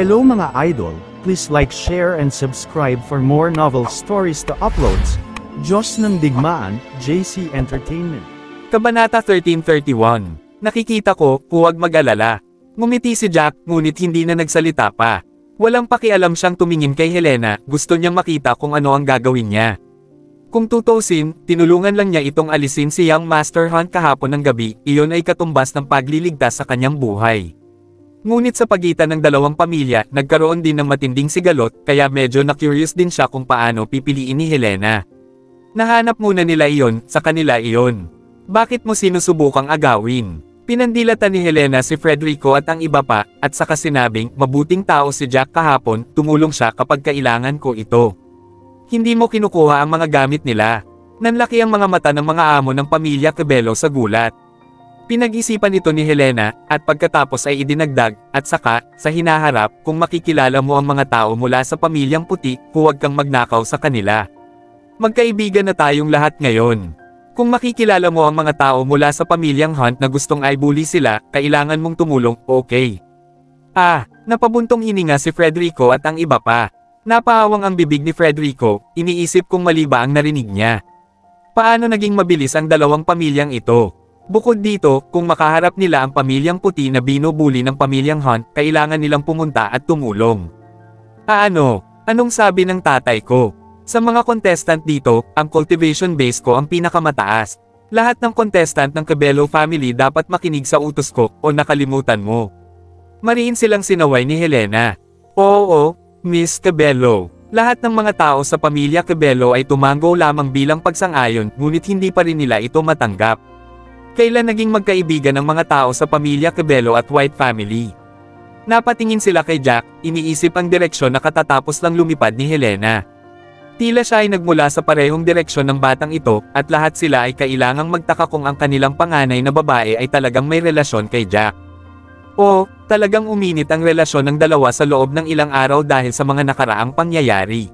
Hello mga idol, please like, share and subscribe for more novel stories to uploads. Diyos ng Digmaan, JC Entertainment. Kabanata 1331. Nakikita ko, huwag mag-alala. Ngumiti si Jack, ngunit hindi na nagsalita pa. Walang pakialam siyang tumingin kay Helena, gusto niyang makita kung ano ang gagawin niya. Kung tutusin, tinulungan lang niya itong alisin si Young Master Hunt kahapon ng gabi, iyon ay katumbas ng pagliligtas sa kanyang buhay. Ngunit sa pagitan ng dalawang pamilya, nagkaroon din ng matinding sigalot, kaya medyo na-curious din siya kung paano pipiliin ni Helena. Nahanap muna nila iyon, sa kanila iyon. Bakit mo sinusubukang agawin? Pinandilatan ni Helena si Frederico at ang iba pa, at saka sinabing, mabuting tao si Jack kahapon, tumulong siya kapag kailangan ko ito. Hindi mo kinukuha ang mga gamit nila. Nanlaki ang mga mata ng mga amo ng pamilya Cabello sa gulat. Pinag-isipan ito ni Helena, at pagkatapos ay idinagdag, at saka, sa hinaharap, kung makikilala mo ang mga tao mula sa pamilyang puti, huwag kang magnakaw sa kanila. Magkaibigan na tayong lahat ngayon. Kung makikilala mo ang mga tao mula sa pamilyang Hunt na gustong i-bully sila, kailangan mong tumulong, okay? Napabuntong hininga si Frederico at ang iba pa. Napaawang ang bibig ni Frederico, iniisip kung mali ba ang narinig niya. Paano naging mabilis ang dalawang pamilyang ito? Bukod dito, kung makaharap nila ang pamilyang puti na binubuli ng pamilyang Hunt, kailangan nilang pumunta at tumulong. Anong sabi ng tatay ko? Sa mga contestant dito, ang cultivation base ko ang pinakamataas. Lahat ng contestant ng Cabello family dapat makinig sa utos ko, o nakalimutan mo. Mariin silang sinaway ni Helena. Oo, Miss Cabello. Lahat ng mga tao sa pamilya Cabello ay tumango lamang bilang pagsang-ayon, ngunit hindi pa rin nila ito matanggap. Kailan naging magkaibigan ang mga tao sa pamilya Cabello at White family? Napatingin sila kay Jack, iniisip ang direksyon na katatapos lang lumipad ni Helena. Tila siya ay nagmula sa parehong direksyon ng batang ito, at lahat sila ay kailangang magtaka kung ang kanilang panganay na babae ay talagang may relasyon kay Jack. Talagang uminit ang relasyon ng dalawa sa loob ng ilang araw dahil sa mga nakaraang pangyayari.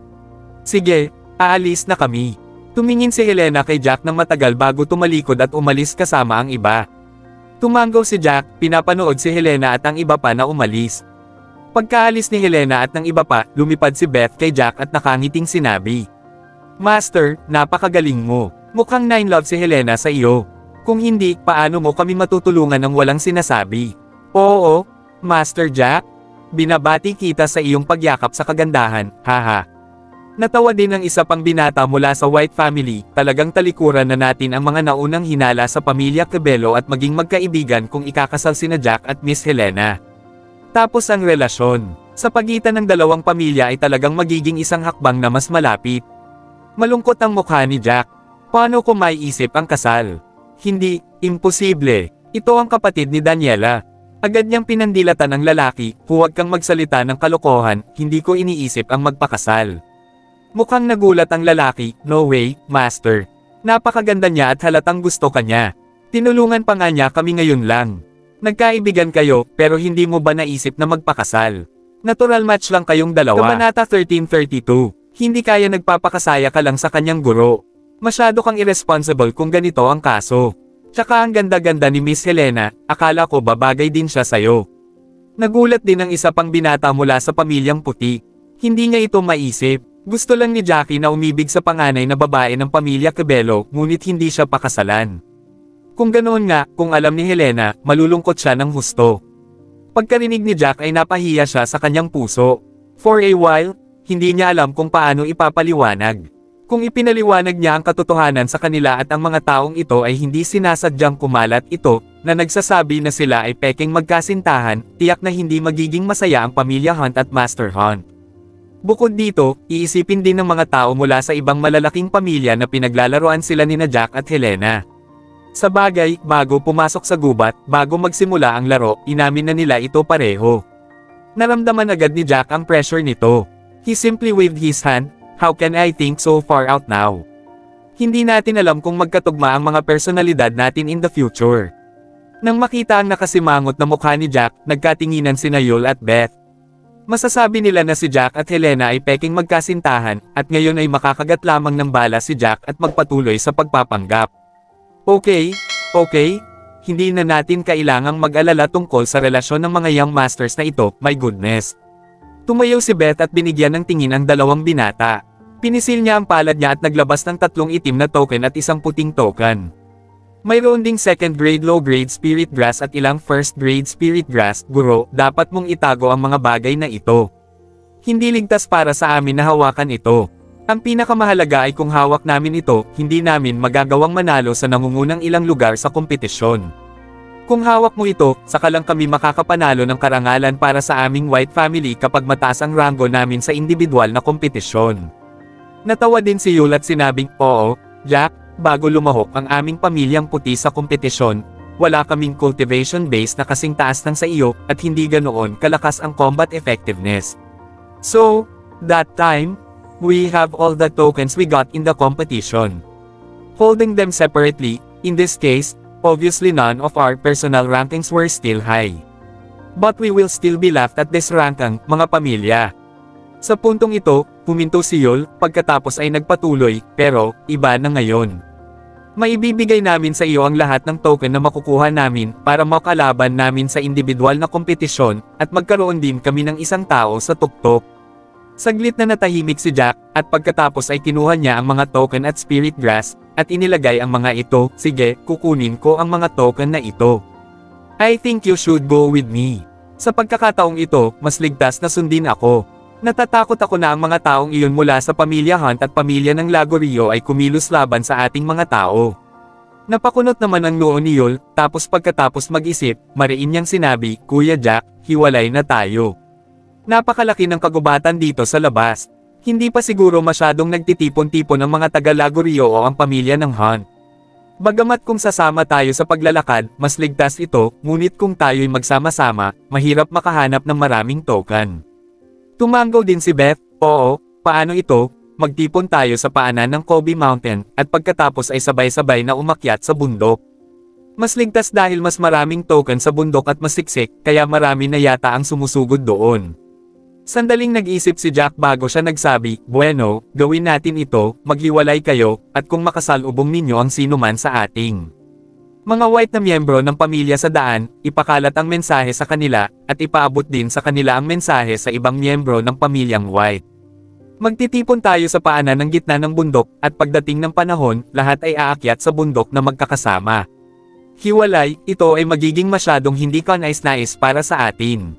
Sige, aalis na kami. Tumingin si Helena kay Jack ng matagal bago tumalikod at umalis kasama ang iba. Tumanggaw si Jack, pinapanood si Helena at ang iba pa na umalis. Pagkaalis ni Helena at ng iba pa, lumipad si Beth kay Jack at nakangiting sinabi, Master, napakagaling mo. Mukhang nine love si Helena sa iyo. Kung hindi, paano mo kami matutulungan ng walang sinasabi? Oo, Master Jack. Binabati kita sa iyong pagyakap sa kagandahan, haha. Natawa din ang isa pang binata mula sa White family, talagang talikuran na natin ang mga naunang hinala sa pamilya Cabello at maging magkaibigan kung ikakasal sina Jack at Miss Helena. Tapos ang relasyon sa pagitan ng dalawang pamilya ay talagang magiging isang hakbang na mas malapit. Malungkot ang mukha ni Jack. Paano ko maiisip ang kasal? Hindi, imposible. Ito ang kapatid ni Daniela. Agad niyang pinandilatan ang lalaki, huwag kang magsalita ng kalokohan, hindi ko iniisip ang magpakasal. Mukhang nagulat ang lalaki, no way, Master. Napakaganda niya at halatang gusto ka niya. Tinulungan pa nga niya kami ngayon lang. Nagkaibigan kayo, pero hindi mo ba naisip na magpakasal? Natural match lang kayong dalawa. Kabanata 1332. Hindi kaya nagpapakasaya ka lang sa kanyang guro. Masyado kang irresponsible kung ganito ang kaso. Tsaka ang ganda-ganda ni Miss Helena, akala ko babagay din siya sayo. Nagulat din ang isa pang binata mula sa pamilyang puti. Hindi niya ito maisip. Gusto lang ni Jackie na umibig sa panganay na babae ng pamilya Cabello, ngunit hindi siya pakasalan. Kung ganoon nga, kung alam ni Helena, malulungkot siya ng husto. Pagkarinig ni Jack ay napahiya siya sa kanyang puso. For a while, hindi niya alam kung paano ipapaliwanag. Kung ipinaliwanag niya ang katotohanan sa kanila at ang mga taong ito ay hindi sinasadyang kumalat ito, na nagsasabi na sila ay peking magkasintahan, tiyak na hindi magiging masaya ang pamilya Hunt at Master Hunt. Bukod dito, iisipin din ng mga tao mula sa ibang malalaking pamilya na pinaglalaroan sila nina Jack at Helena. Sa bagay, bago pumasok sa gubat, bago magsimula ang laro, inamin na nila ito pareho. Naramdaman agad ni Jack ang pressure nito. He simply waved his hand, how can I think so far out now? Hindi natin alam kung magkatugma ang mga personalidad natin in the future. Nang makita ang nakasimangot na mukha ni Jack, nagkatinginan sina Yul at Beth. Masasabi nila na si Jack at Helena ay peking magkasintahan, at ngayon ay makakagat lamang ng bala si Jack at magpatuloy sa pagpapanggap. Okay, hindi na natin kailangang mag-alala tungkol sa relasyon ng mga young masters na ito, my goodness. Tumayo si Beth at binigyan ng tingin ang dalawang binata. Pinisil niya ang palad niya at naglabas ng 3 itim na token at 1 puting token. Mayroon ding 2nd grade low grade spirit grass at ilang 1st grade spirit grass. Guro, dapat mong itago ang mga bagay na ito. Hindi ligtas para sa amin na hawakan ito. Ang pinakamahalaga ay kung hawak namin ito, hindi namin magagawang manalo sa nangungunang ilang lugar sa kompetisyon. Kung hawak mo ito, saka lang kami makakapanalo ng karangalan para sa aming white family kapag mataas ang rango namin sa individual na kompetisyon. Natawa din si Yul at sinabing, oo, Jack, bago lumahok ang aming pamilyang puti sa kompetisyon, wala kaming cultivation base na kasing taas ng sa iyo, at hindi ganoon kalakas ang combat effectiveness. So, that time, we have all the tokens we got in the competition. Holding them separately, in this case, obviously none of our personal rankings were still high. But we will still be left at this ranking, mga pamilya. Sa puntong ito, huminto si Yul, pagkatapos ay nagpatuloy, pero, iba na ngayon. Maibibigay namin sa iyo ang lahat ng token na makukuha namin para makalaban namin sa individual na kompetisyon, at magkaroon din kami ng isang tao sa tuktok. Saglit na natahimik si Jack, at pagkatapos ay kinuha niya ang mga token at spirit grass, at inilagay ang mga ito. Sige, kukunin ko ang mga token na ito. I think you should go with me. Sa pagkakataong ito, mas ligtas na sundin ako. Natatakot ako na ang mga taong iyon mula sa pamilya Hunt at pamilya ng Lagorio ay kumilos laban sa ating mga tao. Napakunot naman ang noo ni Yul, tapos pagkatapos mag-isip, mariin niyang sinabi, Kuya Jack, hiwalay na tayo. Napakalaki ng kagubatan dito sa labas. Hindi pa siguro masyadong nagtitipon-tipon ang mga taga-Lagorio o ang pamilya ng Hunt. Bagamat kung sasama tayo sa paglalakad, mas ligtas ito, ngunit kung tayo'y magsama-sama, mahirap makahanap ng maraming token. Tumango din si Beth, oo, paano ito, magtipon tayo sa paanan ng Kobe Mountain, at pagkatapos ay sabay-sabay na umakyat sa bundok. Mas ligtas dahil mas maraming token sa bundok at masiksik, kaya marami na yata ang sumusugod doon. Sandaling nag-isip si Jack bago siya nagsabi, bueno, gawin natin ito, maghiwalay kayo, at kung makasalubong ninyo ang sinuman sa ating mga white na miyembro ng pamilya sa daan, ipakalat ang mensahe sa kanila, at ipaabot din sa kanila ang mensahe sa ibang miyembro ng pamilyang white. Magtitipon tayo sa paanan ng gitna ng bundok, at pagdating ng panahon, lahat ay aakyat sa bundok na magkakasama. Hiwalay, ito ay magiging masyadong hindi kanais-nais para sa atin.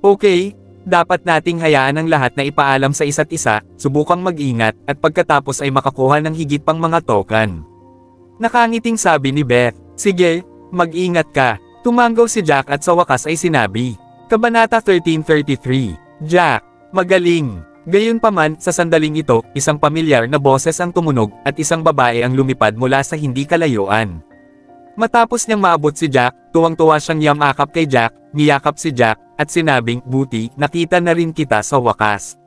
Okay, dapat nating hayaan ang lahat na ipaalam sa isa't isa, subukang mag-ingat, at pagkatapos ay makakuha ng higit pang mga token. Nakangiting sabi ni Beth, sige, mag-ingat ka. Tumangaw si Jack at sa wakas ay sinabi. Kabanata 1333, Jack, magaling. Gayunpaman, sa sandaling ito, isang pamilyar na boses ang tumunog, at isang babae ang lumipad mula sa hindi kalayuan. Matapos niyang maabot si Jack, tuwang-tuwa siyang yamakap kay Jack, niyakap si Jack, at sinabing, buti, nakita na rin kita sa wakas.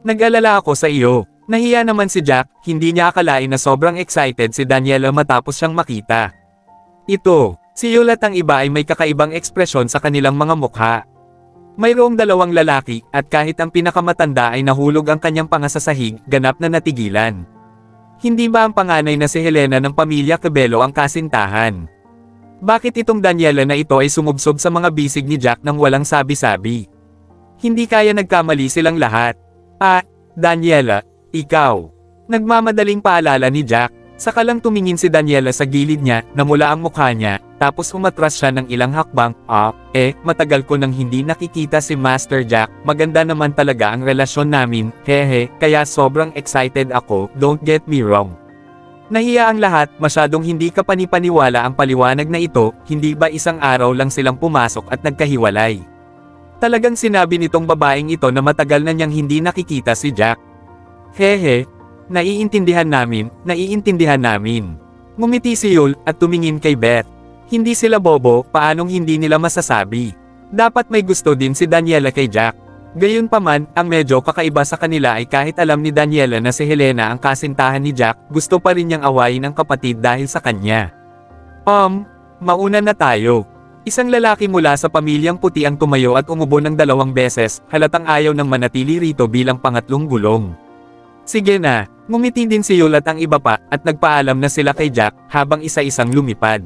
Nag-alala ako sa iyo. Nahiya naman si Jack, hindi niya akalain na sobrang excited si Daniela matapos siyang makita. Ito, si Yul at ang iba ay may kakaibang ekspresyon sa kanilang mga mukha. Mayroong 2 lalaki, at kahit ang pinakamatanda ay nahulog ang kanyang panga sa sahig, ganap na natigilan. Hindi ba ang panganay na si Helena ng pamilya Cabello ang kasintahan? Bakit itong Daniela na ito ay sumubsob sa mga bisig ni Jack nang walang sabi-sabi? Hindi kaya nagkamali silang lahat. Daniela, ikaw. Nagmamadaling paalala ni Jack. Saka lang tumingin si Daniela sa gilid niya, namula ang mukha niya, tapos umatras siya ng ilang hakbang. Matagal ko nang hindi nakikita si Master Jack, maganda naman talaga ang relasyon namin, hehe, kaya sobrang excited ako, don't get me wrong. Nahiya ang lahat, masyadong hindi kapanipaniwala ang paliwanag na ito, hindi ba isang araw lang silang pumasok at nagkahiwalay? Talagang sinabi nitong babaeng ito na matagal na niyang hindi nakikita si Jack. Hehe, naiintindihan namin. Ngumiti si Yul, at tumingin kay Beth. Hindi sila bobo, paanong hindi nila masasabi? Dapat may gusto din si Daniela kay Jack. Gayunpaman, ang medyo kakaiba sa kanila ay kahit alam ni Daniela na si Helena ang kasintahan ni Jack, gusto pa rin niyang awayin ang kapatid dahil sa kanya. Mauna na tayo. Isang lalaki mula sa pamilyang puti ang tumayo at umubo ng 2 beses, halatang ayaw nang manatili rito bilang pangatlong gulong. Sige na, ngumiti din si Yul at ang iba pa, at nagpaalam na sila kay Jack, habang isa-isang lumipad.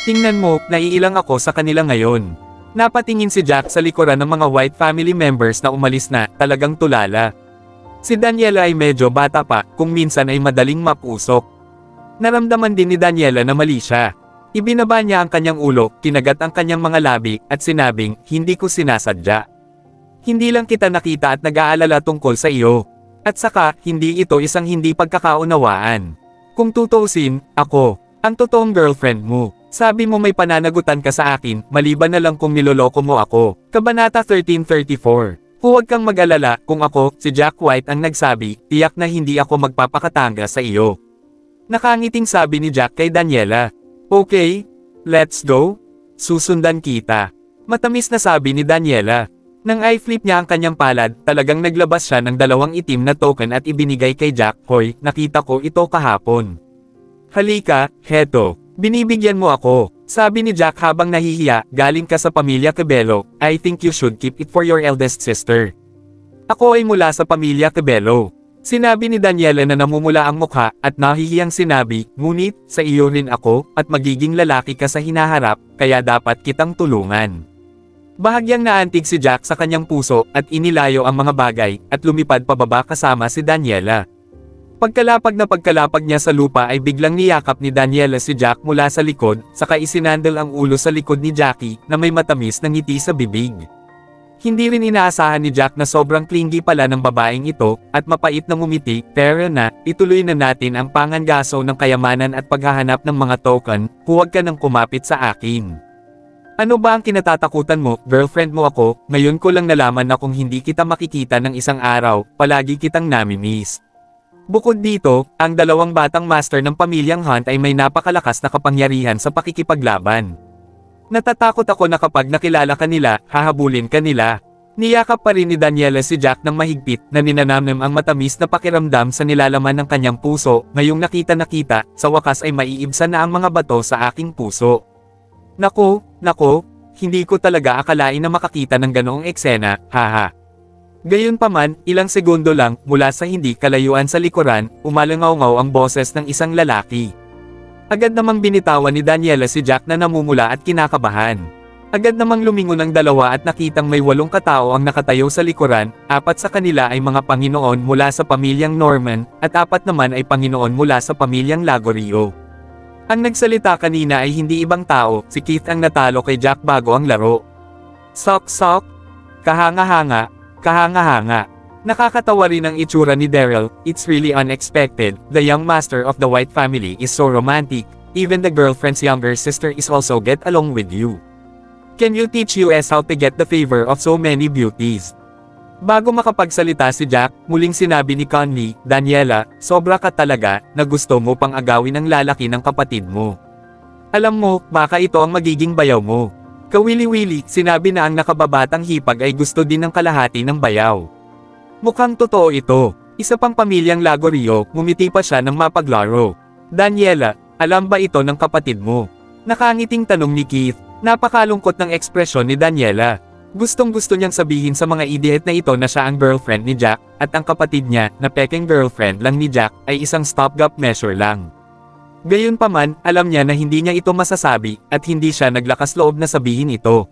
Tingnan mo, naiilang ako sa kanila ngayon. Napatingin si Jack sa likuran ng mga white family members na umalis na, talagang tulala. Si Daniela ay medyo bata pa, kung minsan ay madaling mapusok. Naramdaman din ni Daniela na mali siya. Ibinaba niya ang kanyang ulo, kinagat ang kanyang mga labi, at sinabing, hindi ko sinasadya. Hindi lang kita nakita at nag-aalala tungkol sa iyo. At saka, hindi ito isang hindi pagkakaunawaan. Kung tutuusin, ako, ang totoong girlfriend mo. Sabi mo may pananagutan ka sa akin, maliban na lang kung niloloko mo ako. Kabanata 1334. Huwag kang mag-alala, kung ako, si Jack White ang nagsabi, tiyak na hindi ako magpapakatanga sa iyo. Nakangiting sabi ni Jack kay Daniela. Okay, let's go. Susundan kita. Matamis na sabi ni Daniela. Nang i-flip niya ang kanyang palad, talagang naglabas siya ng 2 itim na token at ibinigay kay Jack. Hoy, nakita ko ito kahapon. Halika, heto. Binibigyan mo ako. Sabi ni Jack habang nahihiya, galing ka sa pamilya Cabello, I think you should keep it for your eldest sister. Ako ay mula sa pamilya Cabello. Sinabi ni Daniela na namumula ang mukha, at nahihiyang sinabi, ngunit, sa iyo rin ako, at magiging lalaki ka sa hinaharap, kaya dapat kitang tulungan. Bahagyang naantig si Jack sa kanyang puso, at inilayo ang mga bagay, at lumipad pababa kasama si Daniela. Pagkalapag niya sa lupa ay biglang niyakap ni Daniela si Jack mula sa likod, saka isinandal ang ulo sa likod ni Jackie, na may matamis na ngiti sa bibig. Hindi rin inaasahan ni Jack na sobrang clingy pala ng babaeng ito, at mapait na ngumiti, pero na, ituloy na natin ang pangangaso ng kayamanan at paghahanap ng mga token, huwag ka nang kumapit sa akin. Ano ba ang kinatatakutan mo, girlfriend mo ako, ngayon ko lang nalaman na kung hindi kita makikita ng isang araw, palagi kitang namimiss. Bukod dito, ang 2 batang master ng pamilyang Hunt ay may napakalakas na kapangyarihan sa pakikipaglaban. Natatakot ako na kapag nakilala ka nila, hahabulin ka nila. Niyakap pa rin ni Daniela si Jack ng mahigpit na ninanamnam ang matamis na pakiramdam sa nilalaman ng kanyang puso, ngayong nakita, sa wakas ay maiibsan na ang mga bato sa aking puso. Nako, hindi ko talaga akalain na makakita ng ganoong eksena, haha. Gayunpaman, ilang segundo lang, mula sa hindi kalayuan sa likuran, umalangaw-ngaw ang boses ng isang lalaki. Agad namang binitawan ni Daniela si Jack na namumula at kinakabahan. Agad namang lumingon ang 2 at nakitang may 8 katao ang nakatayo sa likuran, 4 sa kanila ay mga Panginoon mula sa pamilyang Norman, at 4 naman ay Panginoon mula sa pamilyang Lagorio. Ang nagsalita kanina ay hindi ibang tao, si Keith ang natalo kay Jack bago ang laro. Sok-sok, kahanga-hanga. Nakakatawa rin ang itsura ni Daryl, it's really unexpected, the young master of the White family is so romantic, even the girlfriend's younger sister is also get along with you. Can you teach us how to get the favor of so many beauties? Bago makapagsalita si Jack, muling sinabi ni Conley, Daniela, sobra ka talaga, na gusto mo pang agawin ang lalaki ng kapatid mo. Alam mo, baka ito ang magiging bayaw mo. Kawili-wili, sinabi na ang nakababatang hipag ay gusto din ng kalahati ng bayaw. Mukhang totoo ito. Isa pang pamilyang Lagorio, ngumiti pa siya ng mapaglaro. Daniela, alam ba ito ng kapatid mo? Nakangiting tanong ni Keith. Napakalungkot ng ekspresyon ni Daniela. Gustong-gusto niyang sabihin sa mga idiot na ito na siya ang girlfriend ni Jack, at ang kapatid niya, na peking girlfriend lang ni Jack, ay isang stopgap measure lang. Gayunpaman, alam niya na hindi niya ito masasabi, at hindi siya naglakas loob na sabihin ito.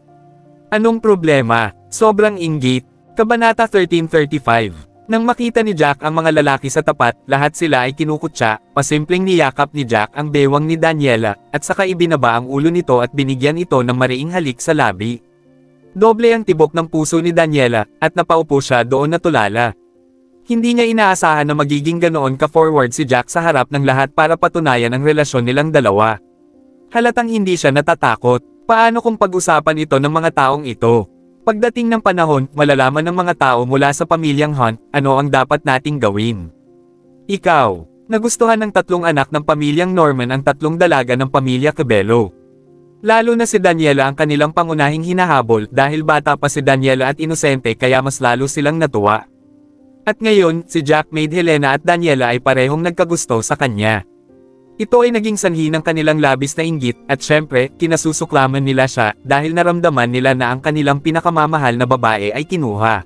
Anong problema? Sobrang inggit. Kabanata 1335. Nang makita ni Jack ang mga lalaki sa tapat, lahat sila ay kinukutya, pasimpleng niyakap ni Jack ang bewang ni Daniela, at saka ibinaba ang ulo nito at binigyan ito ng mariing halik sa labi. Doble ang tibok ng puso ni Daniela, at napaupo siya doon na tulala. Hindi niya inaasahan na magiging ganoon ka-forward si Jack sa harap ng lahat para patunayan ang relasyon nilang dalawa. Halatang hindi siya natatakot. Paano kung pag-usapan ito ng mga taong ito? Pagdating ng panahon, malalaman ng mga tao mula sa pamilyang Hunt, ano ang dapat nating gawin. Ikaw, nagustuhan ng 3 anak ng pamilyang Norman ang 3 dalaga ng pamilya Cabello. Lalo na si Daniela ang kanilang pangunahing hinahabol dahil bata pa si Daniela at inosente kaya mas lalo silang natuwa. At ngayon, si Jack made Helena at Daniela ay parehong nagkagusto sa kanya. Ito ay naging sanhi ng kanilang labis na inggit, at syempre, kinasusuklaman nila siya, dahil naramdaman nila na ang kanilang pinakamamahal na babae ay kinuha.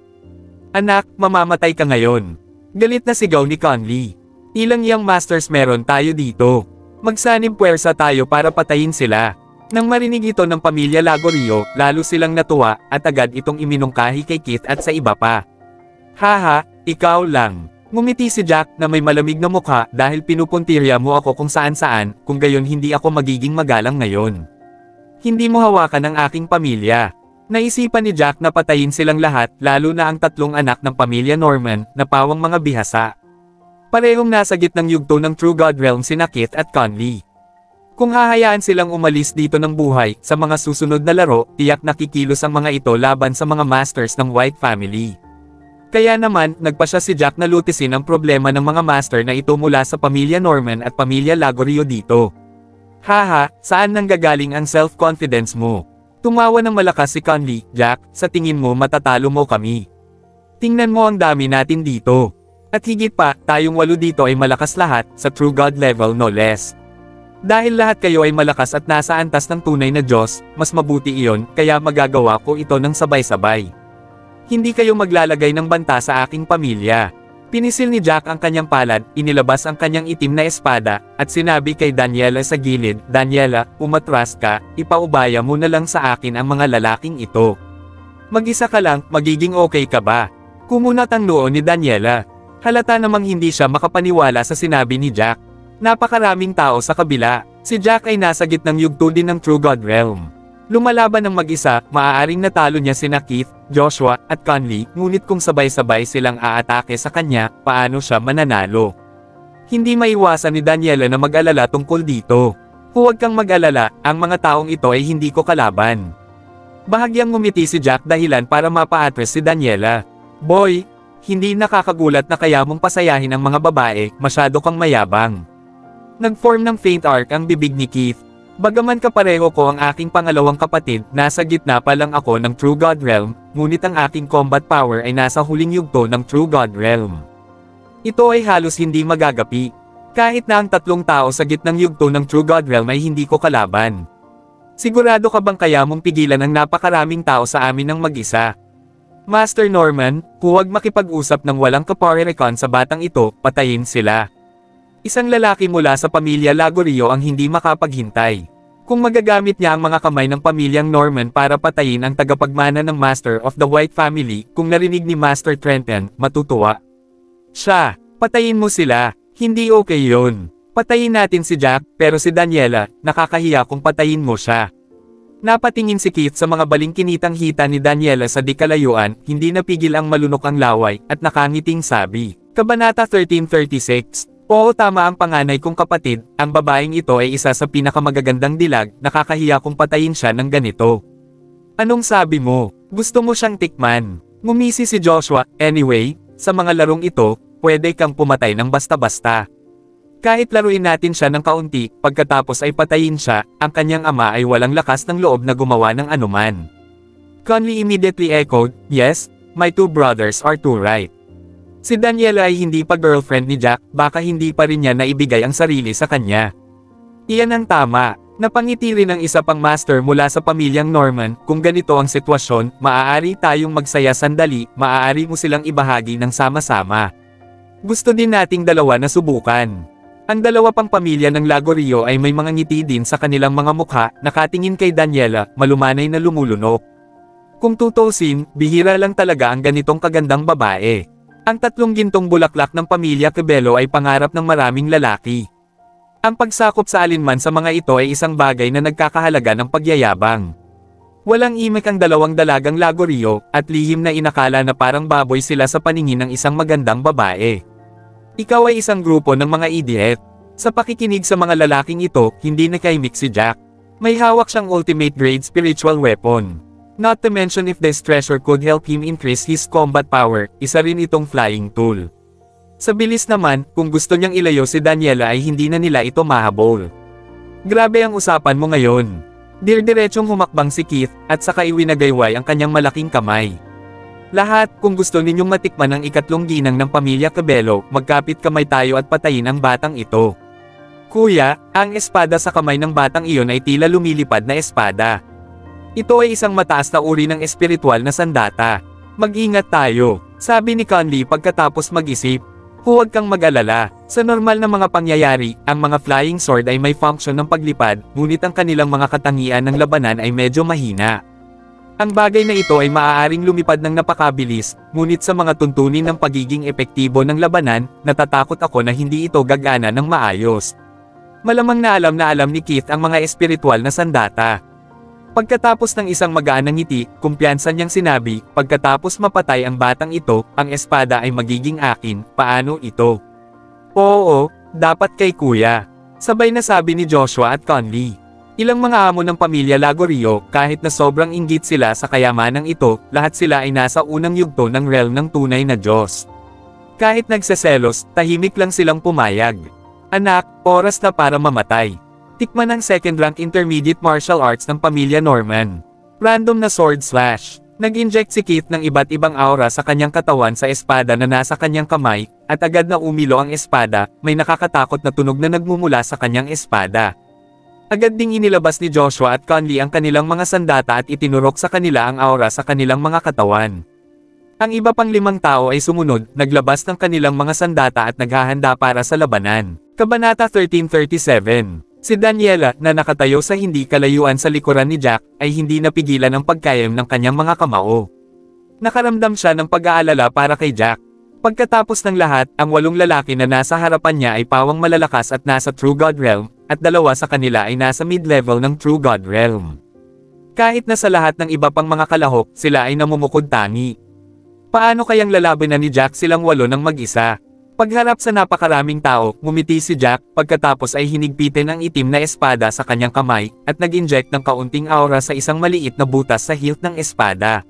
Anak, mamamatay ka ngayon. Galit na sigaw ni Conley. Ilang young masters meron tayo dito. Magsanim puwersa tayo para patayin sila. Nang marinig ito ng pamilya Lagorio, lalo silang natuwa, at agad itong iminungkahi kay Keith at sa iba pa. Haha, ikaw lang. Ngumiti si Jack na may malamig na mukha dahil pinupuntirya mo ako kung saan-saan, kung gayon hindi ako magiging magalang ngayon. Hindi mo hawakan ang aking pamilya. Naisipan ni Jack na patayin silang lahat, lalo na ang tatlong anak ng pamilya Norman, na pawang mga bihasa. Parehong nasa gitnang yugto ng True God Realm sina Keith at Conley. Kung hahayaan silang umalis dito ng buhay, sa mga susunod na laro, tiyak nakikilos ang mga ito laban sa mga masters ng White Family. Kaya naman, nagpasya si Jack na lutisin ang problema ng mga master na ito mula sa pamilya Norman at pamilya Lagorio dito. Haha, saan nanggagaling ang self-confidence mo? Tumawa ng malakas si Conley. Jack, sa tingin mo matatalo mo kami. Tingnan mo ang dami natin dito. At higit pa, tayong 8 dito ay malakas lahat, sa True God level no less. Dahil lahat kayo ay malakas at nasa antas ng tunay na Diyos, mas mabuti iyon, kaya magagawa ko ito ng sabay-sabay. Hindi kayo maglalagay ng banta sa aking pamilya. Pinisil ni Jack ang kanyang palad, inilabas ang kanyang itim na espada, at sinabi kay Daniela sa gilid, Daniela, umatras ka, ipaubaya mo na lang sa akin ang mga lalaking ito. Mag-isa ka lang, magiging okay ka ba? Kumunat ang noo ni Daniela. Halata namang hindi siya makapaniwala sa sinabi ni Jack. Napakaraming tao sa kabila. Si Jack ay nasa gitnang yugto din ng True God Realm. Lumalaban ng mag-isa, maaaring natalo niya sina Keith, Joshua, at Conley, ngunit kung sabay-sabay silang aatake sa kanya, paano siya mananalo? Hindi maiwasan ni Daniela na mag-alala tungkol dito. Huwag kang mag-alala, ang mga taong ito ay hindi ko kalaban. Bahagyang ngumiti si Jack dahilan para mapa-address si Daniela. Boy, hindi nakakagulat na kaya mong pasayahin ang mga babae, masyado kang mayabang. Nag-form ng faint arc ang bibig ni Keith. Bagaman kapareho ko ang aking pangalawang kapatid, nasa gitna pa lang ako ng True God Realm, ngunit ang aking combat power ay nasa huling yugto ng True God Realm. Ito ay halos hindi magagapi. Kahit na ang tatlong tao sa gitnang yugto ng True God Realm ay hindi ko kalaban. Sigurado ka bang kaya mong pigilan ang napakaraming tao sa amin ng mag-isa? Master Norman, huwag makipag-usap ng walang kaparerekon sa batang ito, patayin sila. Isang lalaki mula sa pamilya Lagorio ang hindi makapaghintay. Kung magagamit niya ang mga kamay ng pamilyang Norman para patayin ang tagapagmana ng Master of the White Family, kung narinig ni Master Trenton, matutuwa siya. Patayin mo sila, hindi okay yun. Patayin natin si Jack, pero si Daniela, nakakahiya kung patayin mo siya. Napatingin si Keith sa mga balingkinitang hita ni Daniela sa di kalayuan, hindi napigil ang malunok ang laway, at nakangiting sabi. Kabanata 1336. Oo, tama ang panganay kong kapatid, ang babaeng ito ay isa sa pinakamagagandang dilag, nakakahiya kung patayin siya ng ganito. Anong sabi mo? Gusto mo siyang tikman? Ngumisi si Joshua. Anyway, sa mga larong ito, pwede kang pumatay ng basta-basta. Kahit laruin natin siya ng kaunti, pagkatapos ay patayin siya, ang kanyang ama ay walang lakas ng loob na gumawa ng anuman. Conley immediately echoed, yes, my 2 brothers are too right. Si Daniela ay hindi pa girlfriend ni Jack, baka hindi pa rin niya naibigay ang sarili sa kanya. Iyan ang tama. Napangiti rin ang isa pang master mula sa pamilyang Norman, kung ganito ang sitwasyon, maaari tayong magsaya sandali, maaari mo silang ibahagi ng sama-sama. Gusto din nating dalawa na subukan. Ang dalawa pang pamilya ng Lagorio ay may mga ngiti din sa kanilang mga mukha, nakatingin kay Daniela, malumanay na lumulunok. Kung tutusin, bihira lang talaga ang ganitong kagandang babae. Ang 3 gintong bulaklak ng pamilya Cabello ay pangarap ng maraming lalaki. Ang pagsakop sa alinman sa mga ito ay isang bagay na nagkakahalaga ng pagyayabang. Walang imik ang 2 dalagang Lagorio, at lihim na inakala na parang baboy sila sa paningin ng isang magandang babae. Ikaw ay isang grupo ng mga idiot. Sa pakikinig sa mga lalaking ito, hindi nakaimik si Jack. May hawak siyang ultimate grade spiritual weapon. Not to mention if this treasure could help him increase his combat power, isa rin itong flying tool. Sa bilis naman, kung gusto niyang ilayo si Daniela ay hindi na nila ito mahabol. Grabe ang usapan mo ngayon. Dirdiretsong humakbang si Keith, at saka iwinagayway ang kanyang malaking kamay. Lahat, kung gusto ninyong matikman ang ikatlong ginang ng pamilya Cabello, magkapit kamay tayo at patayin ang batang ito. Kuya, ang espada sa kamay ng batang iyon ay tila lumilipad na espada. Ito ay isang mataas na uri ng espiritual na sandata. Mag-ingat tayo, sabi ni Conley pagkatapos mag-isip. Huwag kang mag-alala, sa normal na mga pangyayari, ang mga flying sword ay may function ng paglipad, ngunit ang kanilang mga katangian ng labanan ay medyo mahina. Ang bagay na ito ay maaaring lumipad ng napakabilis, ngunit sa mga tuntunin ng pagiging epektibo ng labanan, natatakot ako na hindi ito gagana ng maayos. Malamang na alam ni Keith ang mga espiritual na sandata. Pagkatapos ng isang magaan na ngiti, kumpiyansa niyang sinabi, pagkatapos mapatay ang batang ito, ang espada ay magiging akin, paano ito? Oo, dapat kay kuya. Sabay na sabi ni Joshua at Conley. Ilang mga amo ng pamilya Lagorio, kahit na sobrang inggit sila sa kayamanang ito, lahat sila ay nasa unang yugto ng realm ng tunay na Diyos. Kahit nagseselos, tahimik lang silang pumayag. Anak, oras na para mamatay. Tikman ang second-rank intermediate martial arts ng pamilya Norman. Random na sword slash. Nag-inject si Keith ng iba't ibang aura sa kanyang katawan sa espada na nasa kanyang kamay, at agad na umilo ang espada, may nakakatakot na tunog na nagmumula sa kanyang espada. Agad ding inilabas ni Joshua at Conley ang kanilang mga sandata at itinurok sa kanila ang aura sa kanilang mga katawan. Ang iba pang 5 tao ay sumunod, naglabas ng kanilang mga sandata at naghahanda para sa labanan. Kabanata 1337. Si Daniela, na nakatayo sa hindi kalayuan sa likuran ni Jack, ay hindi napigilan ang pagkayam ng kanyang mga kamao. Nakaramdam siya ng pag-aalala para kay Jack. Pagkatapos ng lahat, ang 8 lalaki na nasa harapan niya ay pawang malalakas at nasa True God Realm, at 2 sa kanila ay nasa mid-level ng True God Realm. Kahit na sa lahat ng iba pang mga kalahok, sila ay namumukod tangi. Paano kayang lalabanan ni Jack silang 8 ng mag-isa? Pagharap sa napakaraming tao, ngumiti si Jack, pagkatapos ay hinigpitin ang itim na espada sa kanyang kamay, at nag-inject ng kaunting aura sa isang maliit na butas sa hilt ng espada.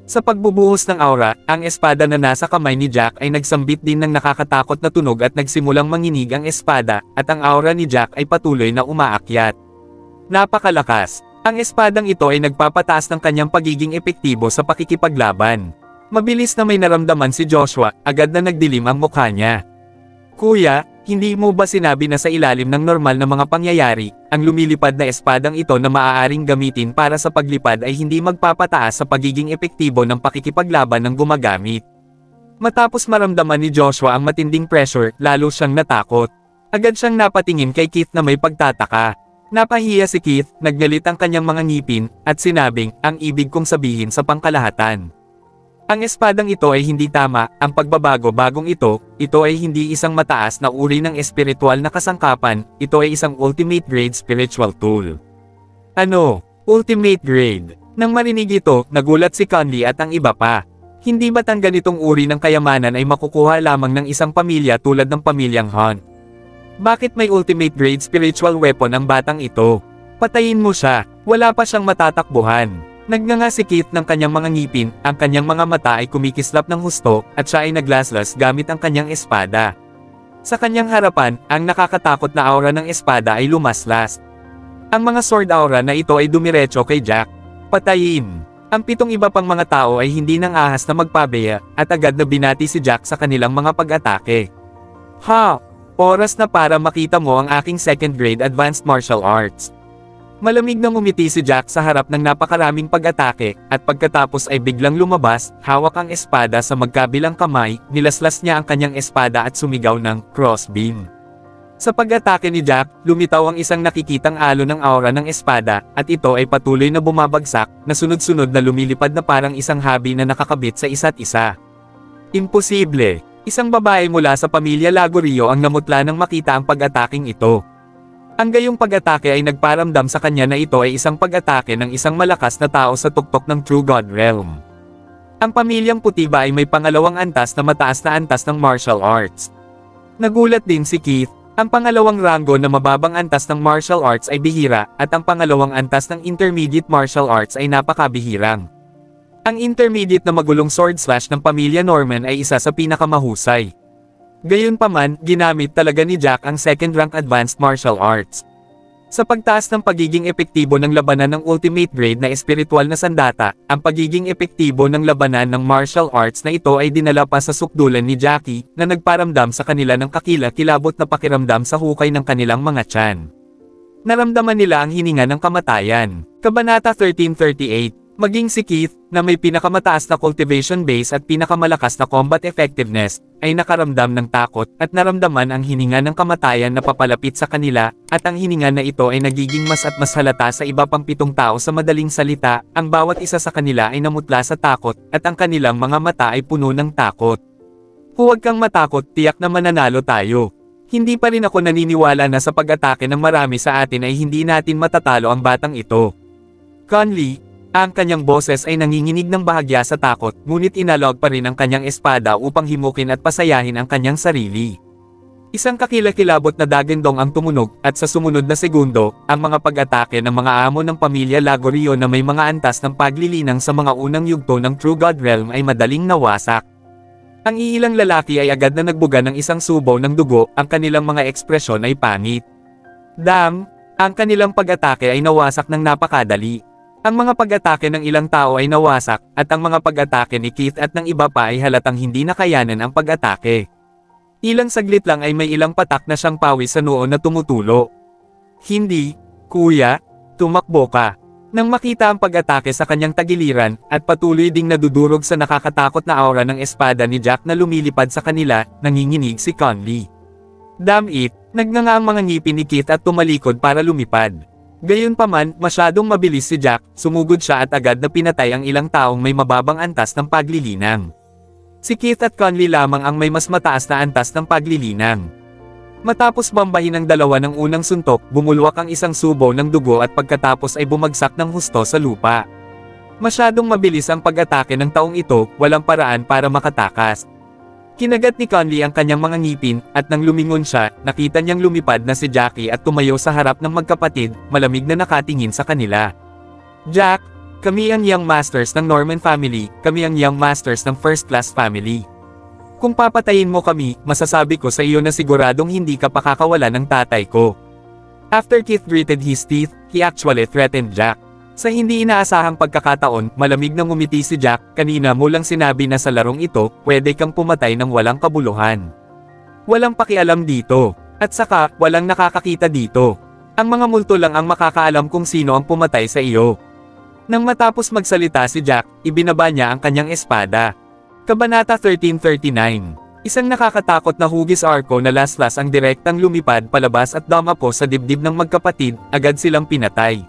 Sa pagbubuhos ng aura, ang espada na nasa kamay ni Jack ay nagsambit din ng nakakatakot na tunog at nagsimulang manginig ang espada, at ang aura ni Jack ay patuloy na umaakyat. Napakalakas! Ang espadang ito ay nagpapataas ng kanyang pagiging epektibo sa pakikipaglaban. Mabilis na may naramdaman si Joshua, agad na nagdilim ang mukha niya. Kuya, hindi mo ba sinabi na sa ilalim ng normal na mga pangyayari, ang lumilipad na espadang ito na maaaring gamitin para sa paglipad ay hindi magpapataas sa pagiging epektibo ng pakikipaglaban ng gumagamit? Matapos maramdaman ni Joshua ang matinding pressure, lalo siyang natakot. Agad siyang napatingin kay Keith na may pagtataka. Napahiya si Keith, naggalit ang kanyang mga ngipin, at sinabing, ang ibig kong sabihin sa pangkalahatan. Ang espadang ito ay hindi tama, ang pagbabago-bagong ito ay hindi isang mataas na uri ng espiritual na kasangkapan, ito ay isang ultimate grade spiritual tool. Ano? Ultimate grade? Nang marinig ito, nagulat si Conley at ang iba pa. Hindi ba't ang ganitong uri ng kayamanan ay makukuha lamang ng isang pamilya tulad ng pamilyang Hunt? Bakit may ultimate grade spiritual weapon ang batang ito? Patayin mo siya, wala pa siyang matatakbuhan. Nagnganga si Keith ng kanyang mga ngipin, ang kanyang mga mata ay kumikislap ng husto, at siya ay naglaslas gamit ang kanyang espada. Sa kanyang harapan, ang nakakatakot na aura ng espada ay lumaslas. Ang mga sword aura na ito ay dumiretso kay Jack. Patayin! Ang 7 iba pang mga tao ay hindi nang ahas na magpabeya, at agad na binati si Jack sa kanilang mga pag-atake. Ha! Oras na para makita mo ang aking second grade advanced martial arts. Malamig na ngumiti si Jack sa harap ng napakaraming pag-atake, at pagkatapos ay biglang lumabas, hawak ang espada sa magkabilang kamay, nilaslas niya ang kanyang espada at sumigaw ng crossbeam. Sa pag-atake ni Jack, lumitaw ang isang nakikitang alo ng aura ng espada, at ito ay patuloy na bumabagsak, na sunod-sunod na lumilipad na parang isang habi na nakakabit sa isa't isa. Imposible! Isang babae mula sa pamilya Lagorio ang namutla nang makita ang pag-ataking ito. Ang gayong pag-atake ay nagparamdam sa kanya na ito ay isang pag-atake ng isang malakas na tao sa tuktok ng True God Realm. Ang pamilyang puti ba ay may pangalawang antas na mataas na antas ng martial arts. Nagulat din si Keith, ang pangalawang ranggo na mababang antas ng martial arts ay bihira, at ang pangalawang antas ng intermediate martial arts ay napakabihirang. Ang intermediate na magulong sword slash ng pamilya Norman ay isa sa pinakamahusay. Gayunpaman, ginamit talaga ni Jack ang second-rank advanced martial arts. Sa pagtaas ng pagiging epektibo ng labanan ng ultimate grade na espiritual na sandata, ang pagiging epektibo ng labanan ng martial arts na ito ay dinala pa sa sukdulan ni Jackie, na nagparamdam sa kanila ng kakila-kilabot na pakiramdam sa hukay ng kanilang mga tiyan. Naramdaman nila ang hininga ng kamatayan. Kabanata 1338. Maging si Keith, na may pinakamataas na cultivation base at pinakamalakas na combat effectiveness, ay nakaramdam ng takot at naramdaman ang hininga ng kamatayan na papalapit sa kanila, at ang hininga na ito ay nagiging mas at mas halata sa iba pang 7 tao sa madaling salita, ang bawat isa sa kanila ay namutla sa takot, at ang kanilang mga mata ay puno ng takot. Huwag kang matakot, tiyak na mananalo tayo. Hindi pa rin ako naniniwala na sa pag-atake ng marami sa atin ay hindi natin matatalo ang batang ito. Conley, ang kanyang boses ay nanginginig ng bahagya sa takot, ngunit inalog pa rin ang kanyang espada upang himukin at pasayahin ang kanyang sarili. Isang kakilakilabot na dagandong ang tumunog, at sa sumunod na segundo, ang mga pag-atake ng mga amo ng pamilya Lagorio na may mga antas ng paglilinang sa mga unang yugto ng True God Realm ay madaling nawasak. Ang iilang lalaki ay agad na nagbuga ng isang subaw ng dugo, ang kanilang mga ekspresyon ay pangit. Ang kanilang pag-atake ay nawasak ng napakadali. Ang mga pag-atake ng ilang tao ay nawasak, at ang mga pag-atake ni Keith at ng iba pa ay halatang hindi nakayanan ang pag-atake. Ilang saglit lang ay may ilang patak na siyang pawis sa noo na tumutulo. Hindi, kuya, tumakbo ka. Nang makita ang pag-atake sa kanyang tagiliran, at patuloy ding nadudurog sa nakakatakot na aura ng espada ni Jack na lumilipad sa kanila, nanginginig si Conley. Damn it, nagnganga ang mga ngipin ni Keith at tumalikod para lumipad. Gayunpaman, masyadong mabilis si Jack, sumugod siya at agad na pinatay ang ilang taong may mababang antas ng paglilinang. Si Keith at Conley lamang ang may mas mataas na antas ng paglilinang. Matapos bambahin ang dalawa ng unang suntok, bumulwak ang isang subo ng dugo at pagkatapos ay bumagsak ng husto sa lupa. Masyadong mabilis ang pag-atake ng taong ito, walang paraan para makatakas. Kinagat ni Conley ang kanyang mga ngipin, at nang lumingon siya, nakita niyang lumipad na si Jackie at tumayo sa harap ng magkapatid, malamig na nakatingin sa kanila. Jack, kami ang Young Masters ng Norman family, kami ang Young Masters ng First Class family. Kung papatayin mo kami, masasabi ko sa iyo na siguradong hindi ka pakakawala ng tatay ko. After Keith gritted his teeth, he actually threatened Jack. Sa hindi inaasahang pagkakataon, malamig na ngumiti si Jack, kanina mo lang sinabi na sa larong ito, pwede kang pumatay ng walang kabuluhan. Walang pakialam dito. At saka, walang nakakakita dito. Ang mga multo lang ang makakaalam kung sino ang pumatay sa iyo. Nang matapos magsalita si Jack, ibinaba niya ang kanyang espada. Kabanata 1339. Isang nakakatakot na hugis arko na laslas ang direktang lumipad palabas at dumapo sa dibdib ng magkapatid, agad silang pinatay.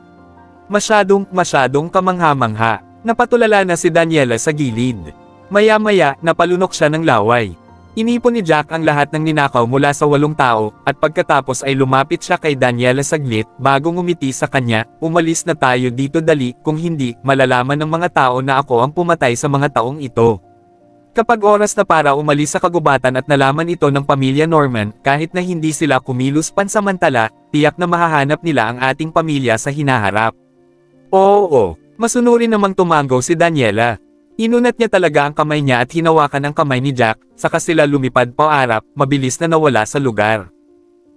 Masyadong kamangha-mangha. Napatulala na si Daniela sa gilid. Maya-maya, napalunok siya ng laway. Inipon ni Jack ang lahat ng ninakaw mula sa 8 tao, at pagkatapos ay lumapit siya kay Daniela saglit, bago ngumiti sa kanya, umalis na tayo dito dali, kung hindi, malalaman ng mga tao na ako ang pumatay sa mga taong ito. Kapag oras na para umalis sa kagubatan at nalaman ito ng pamilya Norman, kahit na hindi sila kumilos pansamantala, tiyak na mahahanap nila ang ating pamilya sa hinaharap. Oo, masunurin namang tumanggo si Daniela. Inunat niya talaga ang kamay niya at hinawakan ang kamay ni Jack, saka sila lumipad paarap, mabilis na nawala sa lugar.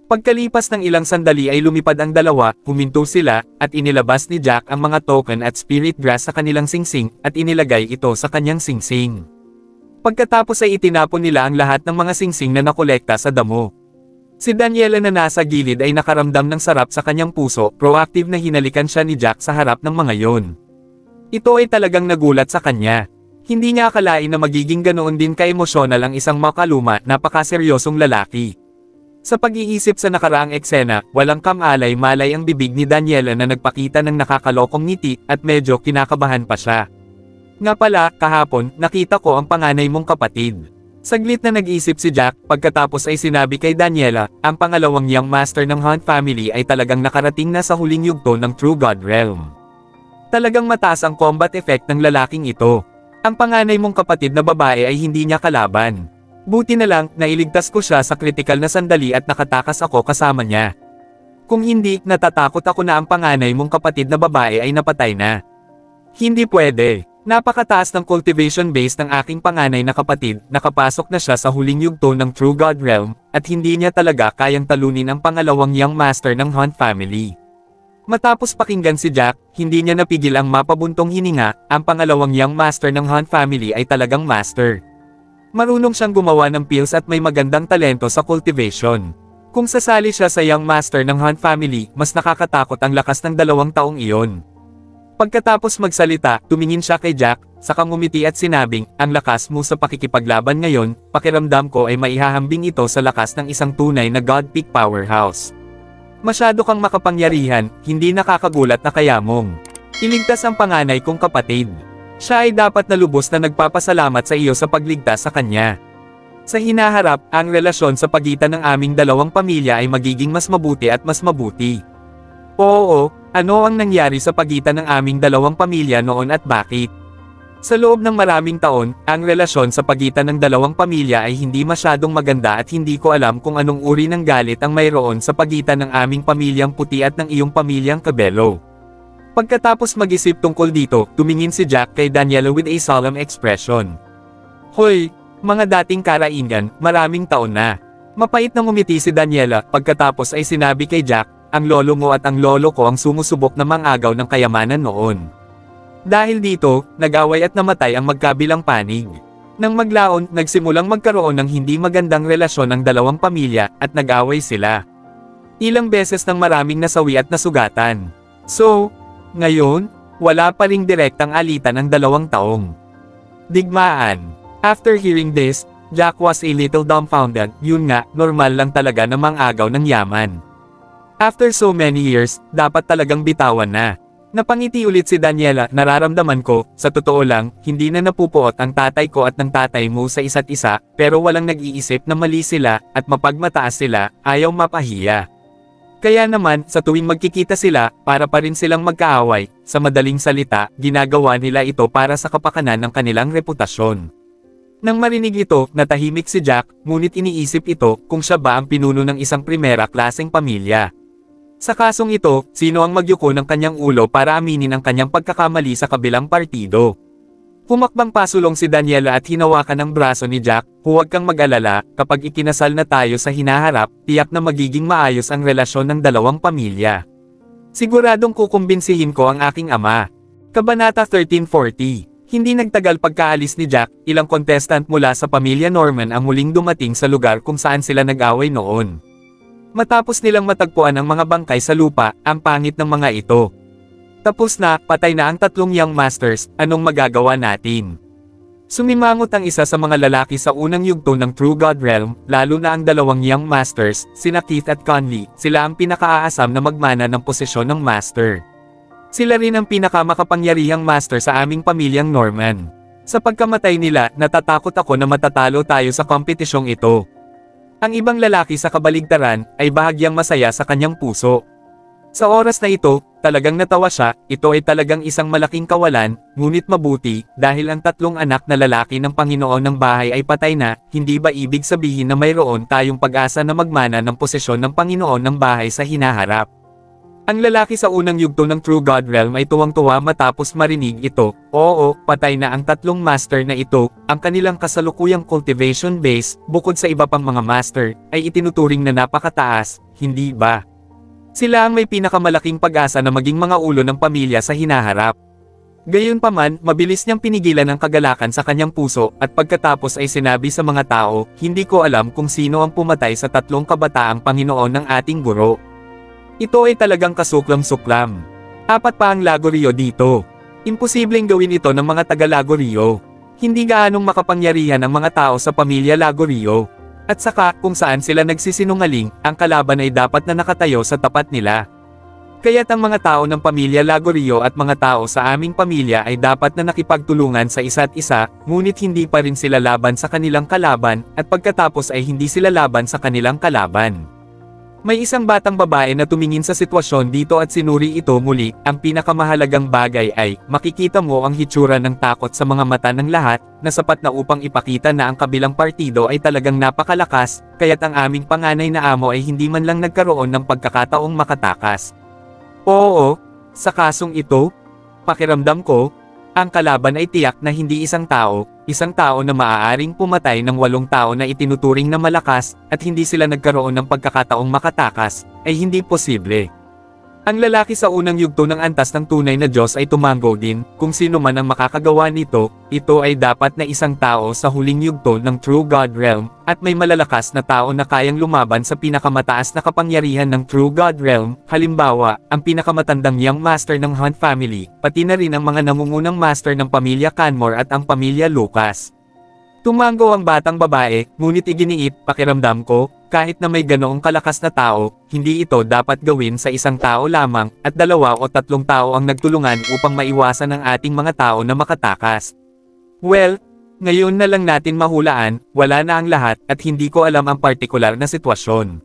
Pagkalipas ng ilang sandali ay lumipad ang dalawa, huminto sila, at inilabas ni Jack ang mga token at spirit grass sa kanilang singsing, at inilagay ito sa kanyang singsing. Pagkatapos ay itinapon nila ang lahat ng mga singsing na nakolekta sa damo. Si Daniela na nasa gilid ay nakaramdam ng sarap sa kanyang puso, proactive na hinalikan siya ni Jack sa harap ng mga yon. Ito ay talagang nagulat sa kanya. Hindi niya akalain na magiging ganoon din ka-emosyonal ang isang makaluma, napakaseryosong lalaki. Sa pag-iisip sa nakaraang eksena, walang kamalay-malay ang bibig ni Daniela na nagpakita ng nakakalokong ngiti, at medyo kinakabahan pa siya. Nga pala, kahapon, nakita ko ang panganay mong kapatid. Saglit na nag-isip si Jack, pagkatapos ay sinabi kay Daniela, ang pangalawang Young Master ng Hunt family ay talagang nakarating na sa huling yugto ng True God Realm. Talagang mataas ang combat effect ng lalaking ito. Ang panganay mong kapatid na babae ay hindi niya kalaban. Buti na lang, nailigtas ko siya sa kritikal na sandali at nakatakas ako kasama niya. Kung hindi, natatakot ako na ang panganay mong kapatid na babae ay napatay na. Hindi pwede. Napakataas ng cultivation base ng aking panganay na kapatid, nakapasok na siya sa huling yugto ng True God Realm, at hindi niya talaga kayang talunin ang pangalawang Young Master ng Hunt family. Matapos pakinggan si Jack, hindi niya napigil ang mapabuntong hininga, ang pangalawang Young Master ng Hunt family ay talagang master. Marunong siyang gumawa ng pills at may magandang talento sa cultivation. Kung sasali siya sa Young Master ng Hunt family, mas nakakatakot ang lakas ng 2 taong iyon. Pagkatapos magsalita, tumingin siya kay Jack, saka ngumiti at sinabing, ang lakas mo sa pakikipaglaban ngayon, pakiramdam ko ay maihahambing ito sa lakas ng isang tunay na God Peak powerhouse. Masyado kang makapangyarihan, hindi nakakagulat na kayamong iligtas ang panganay kong kapatid. Siya ay dapat na lubos na nagpapasalamat sa iyo sa pagligtas sa kanya. Sa hinaharap, ang relasyon sa pagitan ng aming dalawang pamilya ay magiging mas mabuti at mas mabuti. Oo, ano ang nangyari sa pagitan ng aming dalawang pamilya noon at bakit? Sa loob ng maraming taon, ang relasyon sa pagitan ng dalawang pamilya ay hindi masyadong maganda at hindi ko alam kung anong uri ng galit ang mayroon sa pagitan ng aming pamilyang puti at ng iyong pamilyang kabelo. Pagkatapos mag-isip tungkol dito, tumingin si Jack kay Daniela with a solemn expression. Hoy, mga dating karaingan, maraming taon na. Mapait na ngumiti si Daniela, pagkatapos ay sinabi kay Jack, ang lolo mo at ang lolo ko ang sumusubok na mangagaw ng kayamanan noon. Dahil dito, nag-away at namatay ang magkabilang panig. Nang maglaon, nagsimulang magkaroon ng hindi magandang relasyon ang dalawang pamilya, at nag-away sila. Ilang beses nang maraming nasawi at nasugatan. So, ngayon, wala pa ring direktang alitan ang dalawang taong digmaan. After hearing this, Jack was a little dumbfounded, yun nga, normal lang talaga na mangagaw ng yaman. After so many years, dapat talagang bitawan na. Napangiti ulit si Daniela, nararamdaman ko, sa totoo lang, hindi na napupuot ang tatay ko at ng tatay mo sa isa't isa, pero walang nag-iisip na mali sila, at mapagmataas sila, ayaw mapahiya. Kaya naman, sa tuwing magkikita sila, para pa rin silang magkaaway, sa madaling salita, ginagawa nila ito para sa kapakanan ng kanilang reputasyon. Nang marinig ito, natahimik si Jack, ngunit iniisip ito, kung siya ba ang pinuno ng isang primera klaseng pamilya. Sa kasong ito, sino ang magyuko ng kanyang ulo para aminin ang kanyang pagkakamali sa kabilang partido? Humakbang pasulong si Daniela at hinawakan ang braso ni Jack, huwag kang mag-alala, kapag ikinasal na tayo sa hinaharap, tiyak na magiging maayos ang relasyon ng dalawang pamilya. Siguradong kukumbinsihin ko ang aking ama. Kabanata 1340. Hindi nagtagal pagkaalis ni Jack, ilang contestant mula sa pamilya Norman ang muling dumating sa lugar kung saan sila nag-away noon. Matapos nilang matagpuan ang mga bangkay sa lupa, ang pangit ng mga ito. Tapos na, patay na ang tatlong young masters, anong magagawa natin? Sumimangot ang isa sa mga lalaki sa unang yugto ng True God Realm, lalo na ang dalawang young masters, sina Keith at Conley, sila ang pinakaaasam na magmana ng posisyon ng master. Sila rin ang pinakamakapangyarihang master sa aming pamilyang Norman. Sa pagkamatay nila, natatakot ako na matatalo tayo sa kompetisyong ito. Ang ibang lalaki sa kabaligtaran, ay bahagyang masaya sa kanyang puso. Sa oras na ito, talagang natawa siya, ito ay talagang isang malaking kawalan, ngunit mabuti, dahil ang tatlong anak na lalaki ng Panginoon ng bahay ay patay na, hindi ba ibig sabihin na mayroon tayong pag-asa na magmana ng posisyon ng Panginoon ng bahay sa hinaharap? Ang lalaki sa unang yugto ng True God Realm ay tuwang-tuwa matapos marinig ito. Oo, patay na ang tatlong master na ito, ang kanilang kasalukuyang cultivation base, bukod sa iba pang mga master, ay itinuturing na napakataas, hindi ba? Sila ang may pinakamalaking pag-asa na maging mga ulo ng pamilya sa hinaharap. Gayunpaman, mabilis niyang pinigilan ang kagalakan sa kanyang puso, at pagkatapos ay sinabi sa mga tao, hindi ko alam kung sino ang pumatay sa tatlong kabataang Panginoon ng ating guro. Ito ay talagang kasuklam-suklam. Apat pa ang Lago Rio dito. Imposibleng gawin ito ng mga taga-Lago Rio. Hindi gaanong makapangyarihan ang mga tao sa pamilya Lago Rio. At saka, kung saan sila nagsisinungaling, ang kalaban ay dapat na nakatayo sa tapat nila. Kaya't ang mga tao ng pamilya Lago Rio at mga tao sa aming pamilya ay dapat na nakipagtulungan sa isa't isa, ngunit hindi pa rin sila laban sa kanilang kalaban, at pagkatapos ay hindi sila laban sa kanilang kalaban. May isang batang babae na tumingin sa sitwasyon dito at sinuri ito muli, ang pinakamahalagang bagay ay, makikita mo ang hitsura ng takot sa mga mata ng lahat, na sapat na upang ipakita na ang kabilang partido ay talagang napakalakas, kaya't ang aming panganay na amo ay hindi man lang nagkaroon ng pagkakataong makatakas. Oo, sa kasong ito, pakiramdam ko, ang kalaban ay tiyak na hindi isang tao na maaaring pumatay ng 8 tao na itinuturing na malakas, at hindi sila nagkaroon ng pagkakataong makatakas, ay hindi posible. Ang lalaki sa unang yugto ng antas ng tunay na Diyos ay tumango din, kung sino man ang makakagawa nito, ito ay dapat na isang tao sa huling yugto ng True God Realm, at may malalakas na tao na kayang lumaban sa pinakamataas na kapangyarihan ng True God Realm, halimbawa, ang pinakamatandang Young Master ng Hunt Family, pati na rin ang mga nangungunang Master ng pamilya Canmore at ang pamilya Lucas. Tumango ang batang babae, ngunit iginiit, pakiramdam ko, kahit na may ganoong kalakas na tao, hindi ito dapat gawin sa isang tao lamang, at 2 o 3 tao ang nagtulungan upang maiwasan ang ating mga tao na makatakas. Well, ngayon na lang natin mahulaan, wala na ang lahat, at hindi ko alam ang partikular na sitwasyon.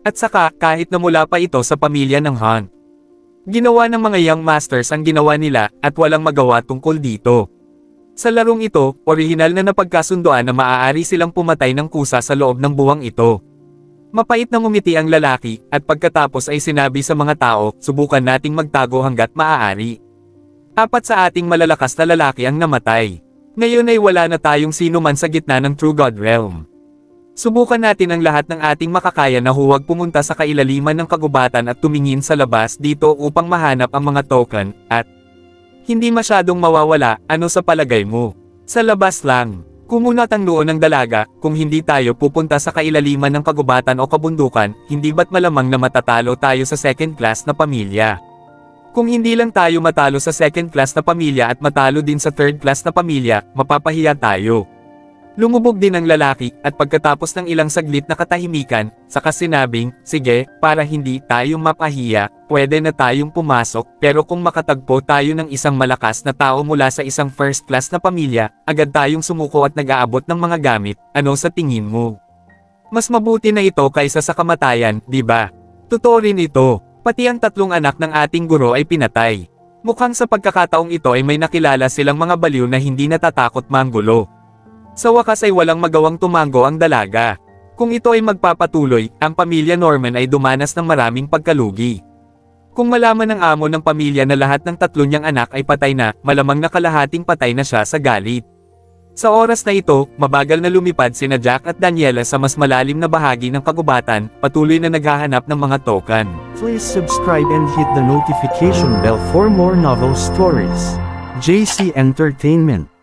At saka, kahit na mula pa ito sa pamilya ng Hunt. Ginawa ng mga Young Masters ang ginawa nila, at walang magawa tungkol dito. Sa larong ito, orihinal na napagkasundoan na maaari silang pumatay ng kusa sa loob ng buwang ito. Mapait na ngumiti ang lalaki, at pagkatapos ay sinabi sa mga tao, subukan nating magtago hanggat maaari. 4 sa ating malalakas na lalaki ang namatay. Ngayon ay wala na tayong sino man sa gitna ng True God Realm. Subukan natin ang lahat ng ating makakaya na huwag pumunta sa kailaliman ng kagubatan at tumingin sa labas dito upang mahanap ang mga token, at hindi masyadong mawawala, ano sa palagay mo? Sa labas lang. Kumunat ang noo ng dalaga, kung hindi tayo pupunta sa kailaliman ng kagubatan o kabundukan, hindi ba't malamang na matatalo tayo sa second class na pamilya? Kung hindi lang tayo matalo sa second class na pamilya at matalo din sa third class na pamilya, mapapahiya tayo. Lumubog din ang lalaki, at pagkatapos ng ilang saglit na katahimikan, saka sinabing, sige, para hindi tayo mapahiya, pwede na tayong pumasok, pero kung makatagpo tayo ng isang malakas na tao mula sa isang first class na pamilya, agad tayong sumuko at nag-aabot ng mga gamit, ano sa tingin mo? Mas mabuti na ito kaysa sa kamatayan, di ba? Totoo rin ito, pati ang 3 anak ng ating guro ay pinatay. Mukhang sa pagkakataong ito ay may nakilala silang mga baliw na hindi natatakot manggulo. Sa wakas ay walang magawang tumango ang dalaga. Kung ito ay magpapatuloy, ang pamilya Norman ay dumanas ng maraming pagkalugi. Kung malaman ng amo ng pamilya na lahat ng 3 niyang anak ay patay na, malamang na kalahating patay na siya sa galit. Sa oras na ito, mabagal na lumipad sina Jack at Daniela sa mas malalim na bahagi ng kagubatan, patuloy na naghahanap ng mga token. Please subscribe and hit the notification bell for more novel stories. JC Entertainment.